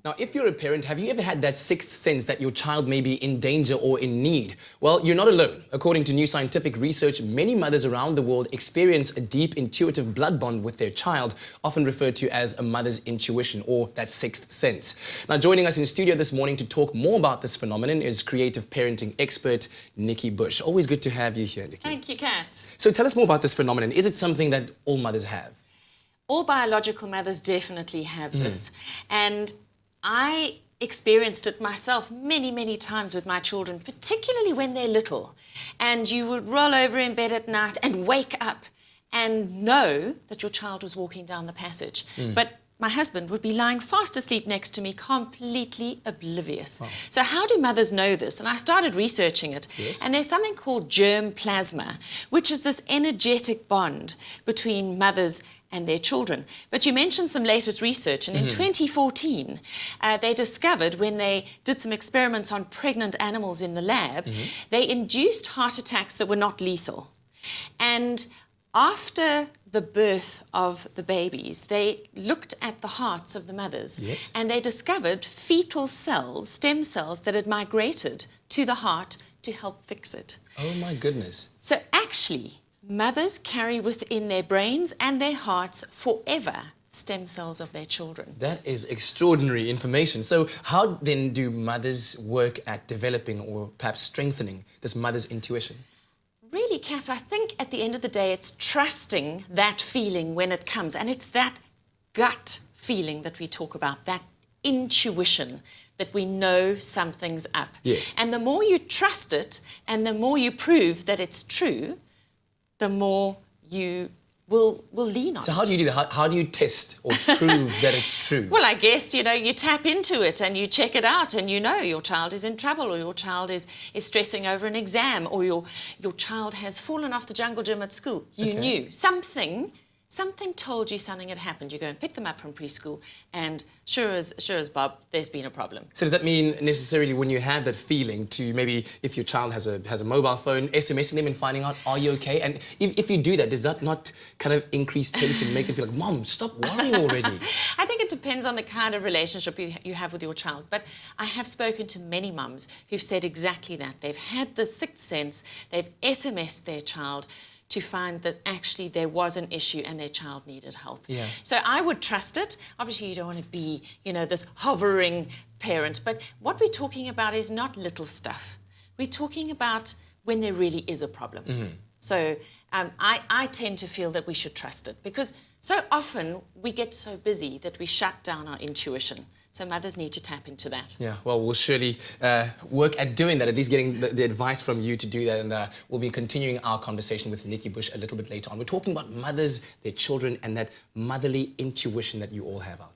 Now, if you're a parent, have you ever had that sixth sense that your child may be in danger or in need? Well, you're not alone. According to new scientific research, many mothers around the world experience a deep intuitive blood bond with their child, often referred to as a mother's intuition or that sixth sense. Now, joining us in the studio this morning to talk more about this phenomenon is creative parenting expert Nikki Bush. Always good to have you here, Nikki. Thank you, Kat. So tell us more about this phenomenon. Is it something that all mothers have? All biological mothers definitely have this. And I experienced it myself many, many times with my children, particularly when they're little. And you would roll over in bed at night and wake up and know that your child was walking down the passage. But my husband would be lying fast asleep next to me, completely oblivious. Wow. So how do mothers know this? And I started researching it. Yes. And there's something called germ plasma, which is this energetic bond between mothers and their children. But you mentioned some latest research, and in 2014, they discovered, when they did some experiments on pregnant animals in the lab, they induced heart attacks that were not lethal. And after the birth of the babies, they looked at the hearts of the mothers, and they discovered fetal cells, stem cells, that had migrated to the heart to help fix it. Oh my goodness. So actually, mothers carry within their brains and their hearts forever stem cells of their children. That is extraordinary information. So how then do mothers work at developing or perhaps strengthening this mother's intuition? Really, Kat, I think at the end of the day, it's trusting that feeling when it comes. And it's that gut feeling that we talk about, that intuition, that we know something's up. Yes. And the more you trust it and the more you prove that it's true, the more you will lean on it. So how do you do that? How do you test or prove that it's true? Well, I guess, you tap into it and you check it out, and your child is in trouble, or your child is stressing over an exam, or your child has fallen off the jungle gym at school. You knew. Something told you something had happened. You go and pick them up from preschool, and sure as Bob, there's been a problem. So does that mean necessarily when you have that feeling to maybe, if your child has a mobile phone, SMSing them and finding out, are you okay? And if you do that, does that not kind of increase tension, make them feel like, Mom, stop worrying already? I think it depends on the kind of relationship you have with your child. But I have spoken to many mums who've said exactly that. They've had the sixth sense, they've SMSed their child to find that actually there was an issue and their child needed help. Yeah. So I would trust it. Obviously, you don't want to be, this hovering parent. But what we're talking about is not little stuff. We're talking about when there really is a problem. So I tend to feel that we should trust it, because so often we get so busy that we shut down our intuition. So mothers need to tap into that. Yeah, well, we'll surely work at doing that, at least getting the advice from you to do that. And we'll be continuing our conversation with Nikki Bush a little bit later on. We're talking about mothers, their children, and that motherly intuition that you all have out there.